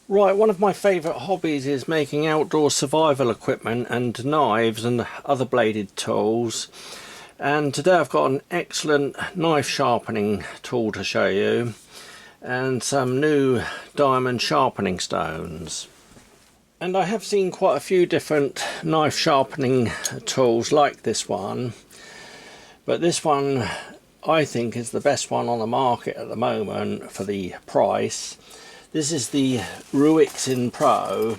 Right, one of my favourite hobbies is making outdoor survival equipment and knives and other bladed tools. And today I've got an excellent knife sharpening tool to show you and some new diamond sharpening stones. And I have seen quite a few different knife sharpening tools like this one, but this one I think is the best one on the market at the moment for the price. This is the Ruixin Pro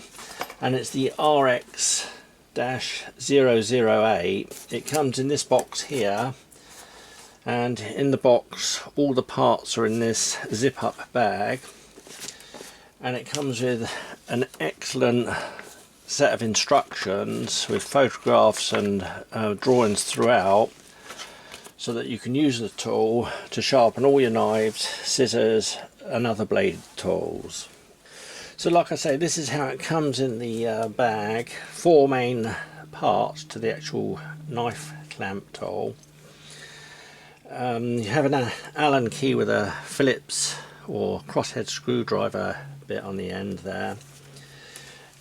and it's the RX-008. It comes in this box here, and in the box all the parts are in this zip up bag, and it comes with an excellent set of instructions with photographs and drawings throughout, so that you can use the tool to sharpen all your knives, scissors and other bladed tools. So like I say, this is how it comes in the bag. Four main parts to the actual knife clamp tool. You have an Allen key with a Phillips or crosshead screwdriver bit on the end there,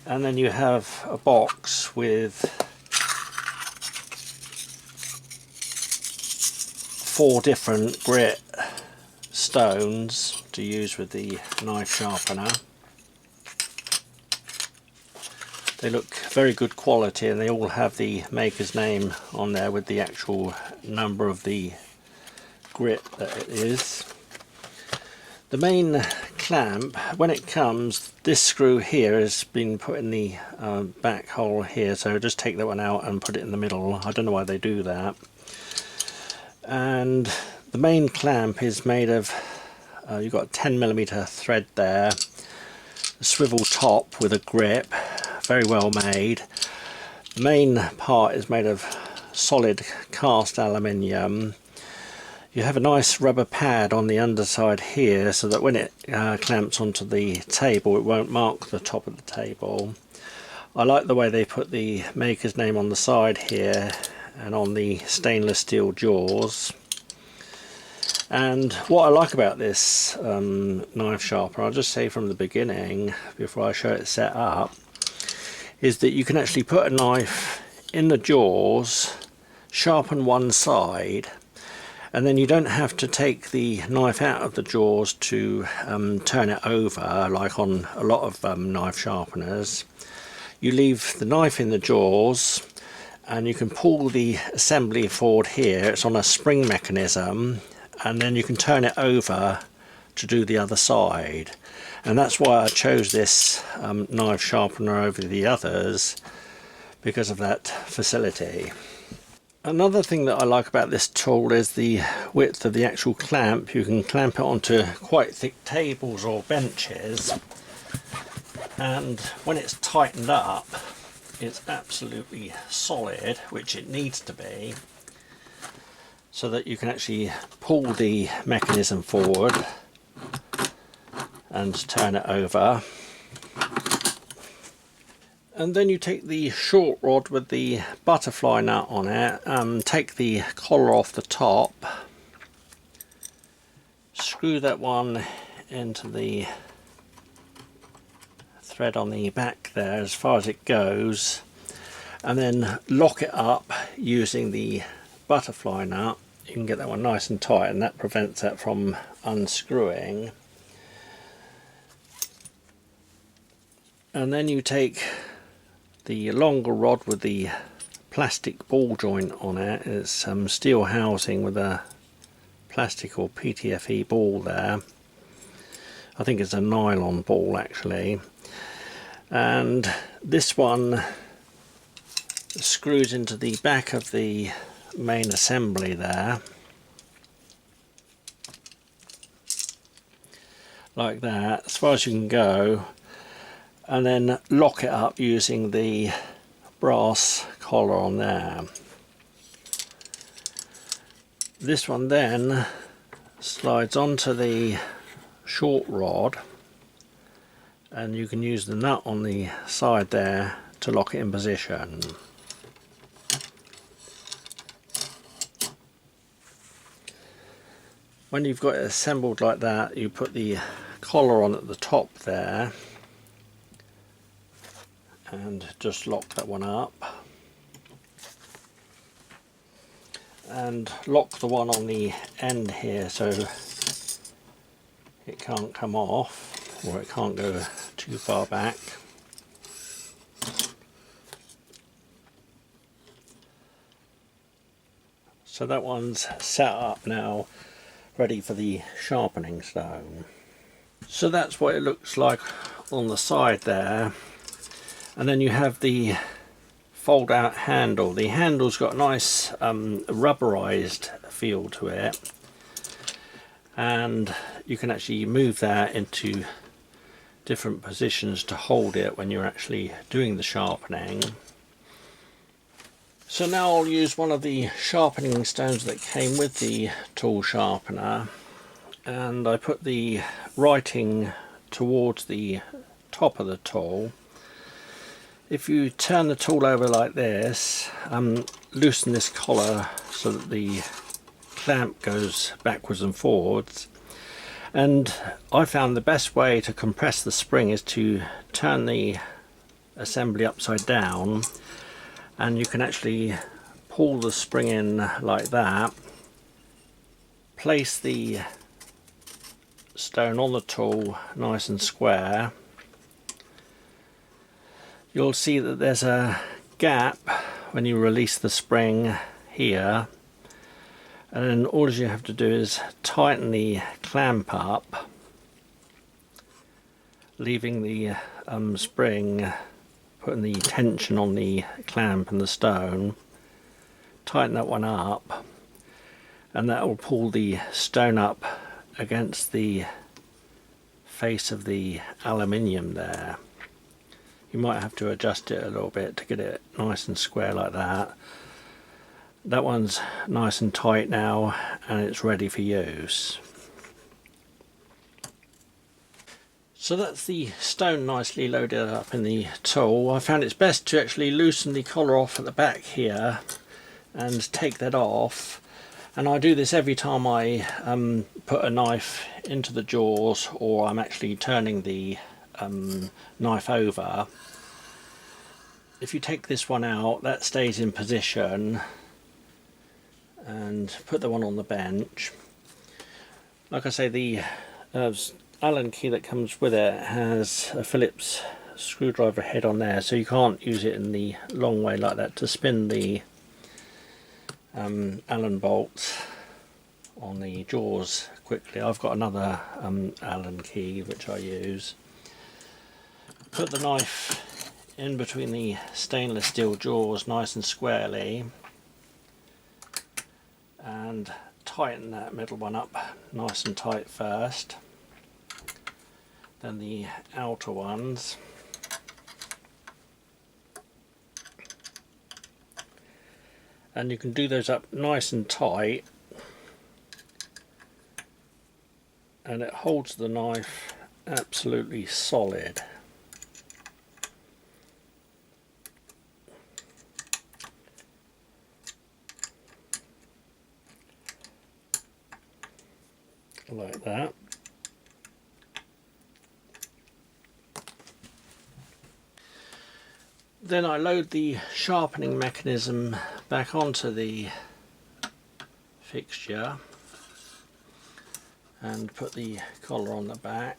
and then you have a box with 4 different grit stones to use with the knife sharpener. They look very good quality and they all have the maker's name on there with the actual number of the grit that it is. The main clamp, when it comes, this screw here has been put in the back hole here, so just take that one out and put it in the middle. I don't know why they do that. And the main clamp is made of, you've got a 10mm thread there, a swivel top with a grip, very well made. The main part is made of solid cast aluminium. You have a nice rubber pad on the underside here so that when it clamps onto the table it won't mark the top of the table. I like the way they put the maker's name on the side here and on the stainless steel jaws. And what I like about this knife sharpener, I'll just say from the beginning before I show it set up, is that you can actually put a knife in the jaws, sharpen one side, and then you don't have to take the knife out of the jaws to turn it over like on a lot of knife sharpeners. You leave the knife in the jaws and you can pull the assembly forward here. It's on a spring mechanism, and then you can turn it over to do the other side. And that's why I chose this knife sharpener over the others, because of that facility. Another thing that I like about this tool is the width of the actual clamp. You can clamp it onto quite thick tables or benches, and when it's tightened up it's absolutely solid, which it needs to be, so that you can actually pull the mechanism forward and turn it over. And then you take the short rod with the butterfly nut on it, take the collar off the top, screw that one into the thread on the back there as far as it goes, and then lock it up using the butterfly nut. You can get that one nice and tight, and that prevents that from unscrewing. And then you take the longer rod with the plastic ball joint on it. It's some steel housing with a plastic or PTFE ball there. I think it's a nylon ball actually. And this one screws into the back of the main assembly there, like that, as far as you can go, and then lock it up using the brass collar on there. This one then slides onto the short rod, and you can use the nut on the side there to lock it in position. When you've got it assembled like that, you put the collar on at the top there, and just lock that one up, and lock the one on the end here so it can't come off, or it can't go too far back. So that one's set up now, ready for the sharpening stone. So that's what it looks like on the side there. And then you have the fold out handle. The handle's got a nice rubberized feel to it, and you can actually move that into different positions to hold it when you're actually doing the sharpening. So now I'll use one of the sharpening stones that came with the tool sharpener, and I put the writing towards the top of the tool. If you turn the tool over like this, loosen this collar so that the clamp goes backwards and forwards. And I found the best way to compress the spring is to turn the assembly upside down, and you can actually pull the spring in like that, place the stone on the tool nice and square. You'll see that there's a gap when you release the spring here, and then all you have to do is tighten the clamp up, leaving the spring, putting the tension on the clamp and the stone. Tighten that one up, and that will pull the stone up against the face of the aluminium there. You might have to adjust it a little bit to get it nice and square like that. That one's nice and tight now, and it's ready for use. So that's the stone nicely loaded up in the tool. I found it's best to actually loosen the collar off at the back here and take that off. And I do this every time I put a knife into the jaws, or I'm actually turning the knife over. If you take this one out, that stays in position, and put the one on the bench. Like I say, the Allen key that comes with it has a Phillips screwdriver head on there, so you can't use it in the long way like that to spin the Allen bolts on the jaws quickly. I've got another Allen key which I use. Put the knife in between the stainless steel jaws nice and squarely, and tighten that middle one up nice and tight first, then the outer ones, and you can do those up nice and tight, and it holds the knife absolutely solid. Like that. Then I load the sharpening mechanism back onto the fixture and put the collar on the back.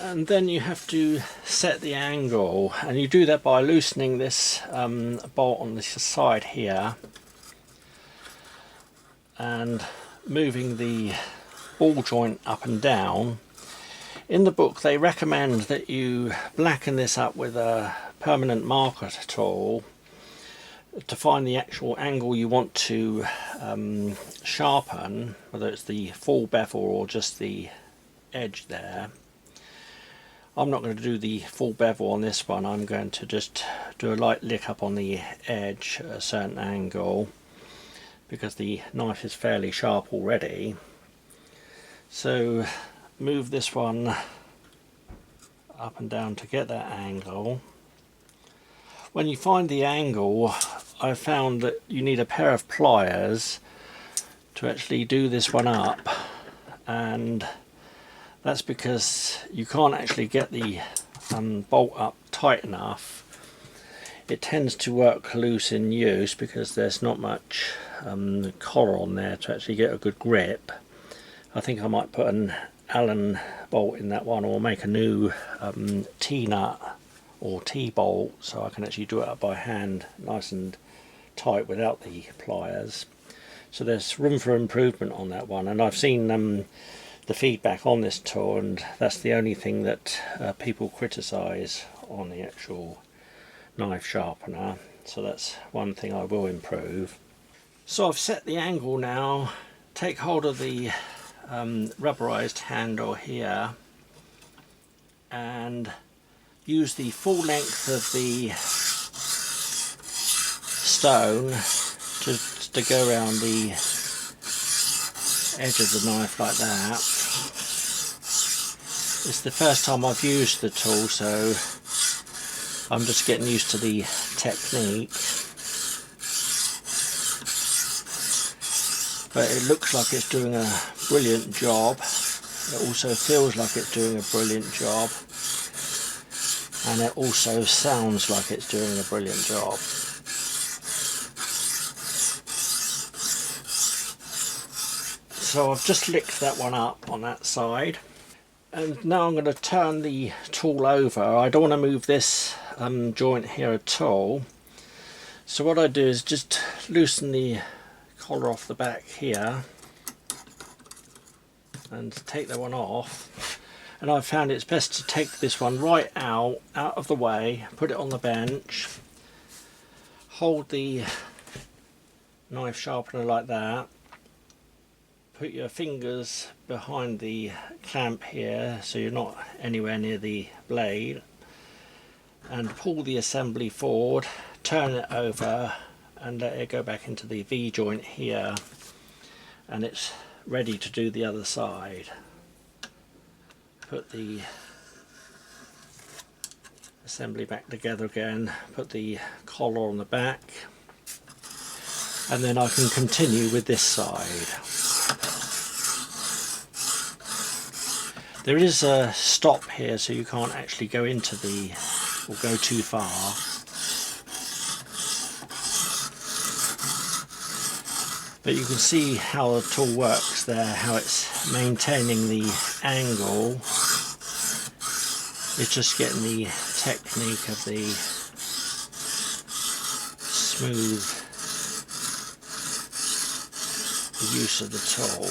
And then you have to set the angle, and you do that by loosening this bolt on this side here and moving the ball joint up and down. In the book they recommend that you blacken this up with a permanent marker tool to find the actual angle you want to sharpen, whether it's the full bevel or just the edge there. I'm not going to do the full bevel on this one. I'm going to just do a light lick up on the edge at a certain angle, because the knife is fairly sharp already. So move this one up and down to get that angle. When you find the angle, I found that you need a pair of pliers to actually do this one up, and that's because you can't actually get the bolt up tight enough. It tends to work loose in use because there's not much collar on there to actually get a good grip. I think I might put an Allen bolt in that one, or make a new T-nut or T-bolt so I can actually do it up by hand nice and tight without the pliers. So there's room for improvement on that one, and I've seen the feedback on this tool, and that's the only thing that people criticise on the actual knife sharpener, so that's one thing I will improve. So I've set the angle now. Take hold of the rubberized handle here and use the full length of the stone to go around the edge of the knife like that. It's the first time I've used the tool, so I'm just getting used to the technique, but it looks like it's doing a brilliant job. It also feels like it's doing a brilliant job, and it also sounds like it's doing a brilliant job. So I've just licked that one up on that side, and now I'm going to turn the tool over. I don't want to move this joint here at all, so what I do is just loosen the collar off the back here and take that one off, and I've found it's best to take this one right out of the way, put it on the bench, hold the knife sharpener like that, put your fingers behind the clamp here so you're not anywhere near the blade, and pull the assembly forward, turn it over and let it go back into the V joint here, and it's ready to do the other side. Put the assembly back together again, put the collar on the back, and then I can continue with this side. There is a stop here, so you can't actually go into the, or go too far. But you can see how the tool works there, how it's maintaining the angle. It's just getting the technique of the smooth use of the tool.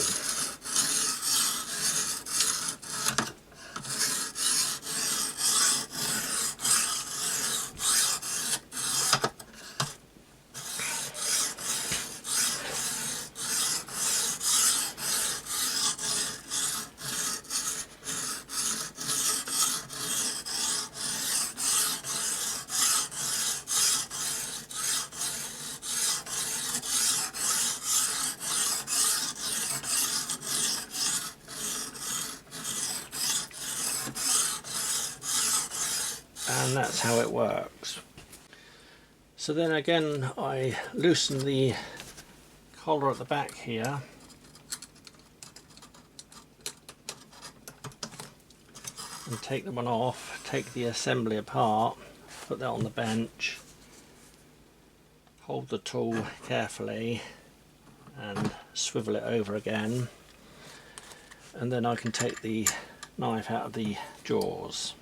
And that's how it works. So then again I loosen the collar at the back here, and take the one off, take the assembly apart, put that on the bench, hold the tool carefully and swivel it over again, and then I can take the knife out of the jaws.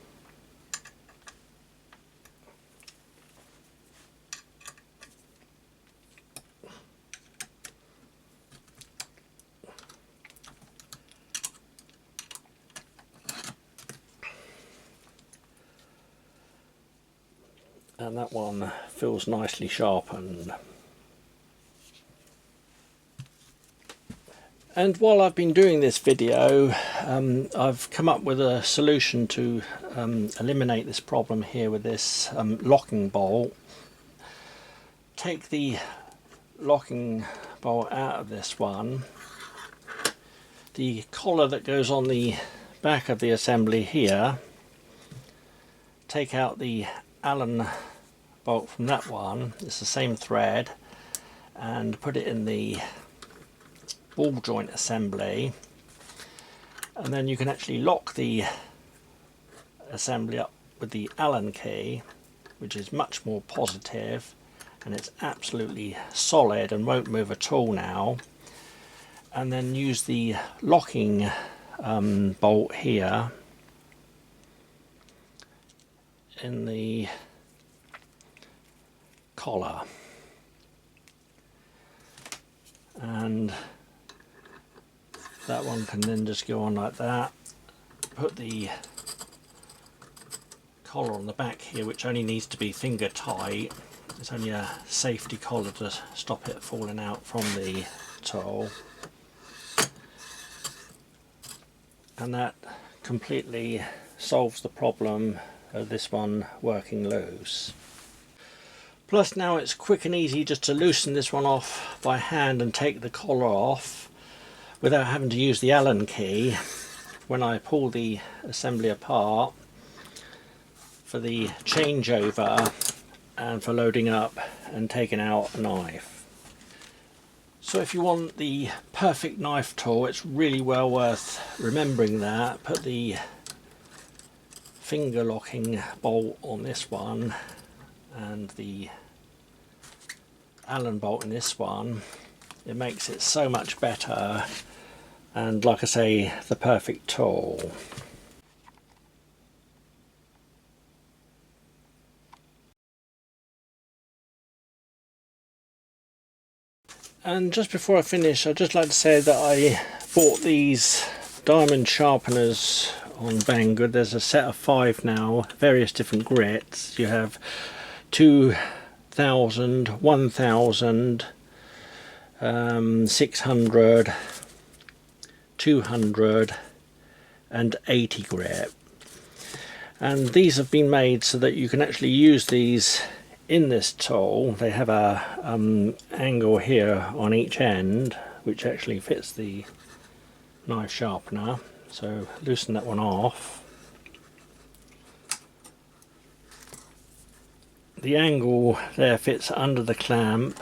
And that one feels nicely sharpened. And while I've been doing this video, I've come up with a solution to eliminate this problem here with this locking bolt. Take the locking bolt out of this one. The collar that goes on the back of the assembly here, take out the Allen bolt from that one, it's the same thread, and put it in the ball joint assembly, and then you can actually lock the assembly up with the Allen key, which is much more positive, and it's absolutely solid and won't move at all now. And then use the locking bolt here in the collar, and that one can then just go on like that. Put the collar on the back here, which only needs to be finger tight. It's only a safety collar to stop it falling out from the tool, and that completely solves the problem of this one working loose. Plus now it's quick and easy just to loosen this one off by hand and take the collar off without having to use the Allen key when I pull the assembly apart for the changeover and for loading up and taking out a knife. So if you want the perfect knife tool, it's really well worth remembering that. Put the finger locking bolt on this one and the Allen bolt in this one. It makes it so much better, and like I say, the perfect tool. And just before I finish, I'd just like to say that I bought these diamond sharpeners on Banggood. There's a set of 5 now, various different grits. You have 2000, 1000, 600, 200 and 80 grit. And these have been made so that you can actually use these in this tool. They have a angle here on each end which actually fits the knife sharpener. So loosen that one off. The angle there fits under the clamp,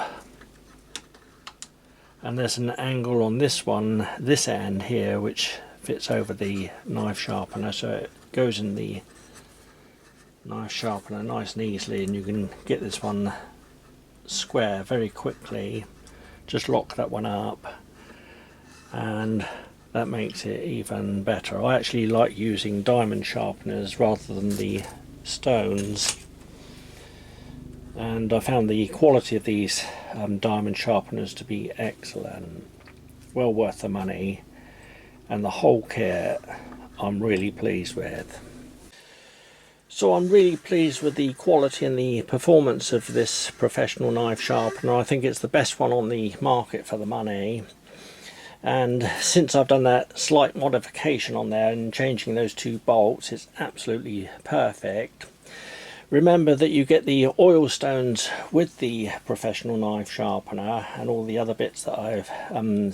and there's an angle on this one, this end here, which fits over the knife sharpener, so it goes in the knife sharpener nice and easily, and you can get this one square very quickly. Just lock that one up and that makes it even better. I actually like using diamond sharpeners rather than the stones, and I found the quality of these diamond sharpeners to be excellent, well worth the money, and the whole kit I'm really pleased with. So I'm really pleased with the quality and the performance of this professional knife sharpener. I think it's the best one on the market for the money. And since I've done that slight modification on there and changing those 2 bolts, it's absolutely perfect. Remember that you get the oil stones with the professional knife sharpener and all the other bits that I've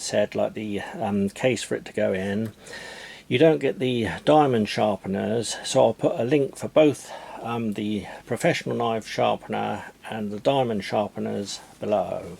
said, like the case for it to go in. You don't get the diamond sharpeners, so I'll put a link for both the professional knife sharpener and the diamond sharpeners below.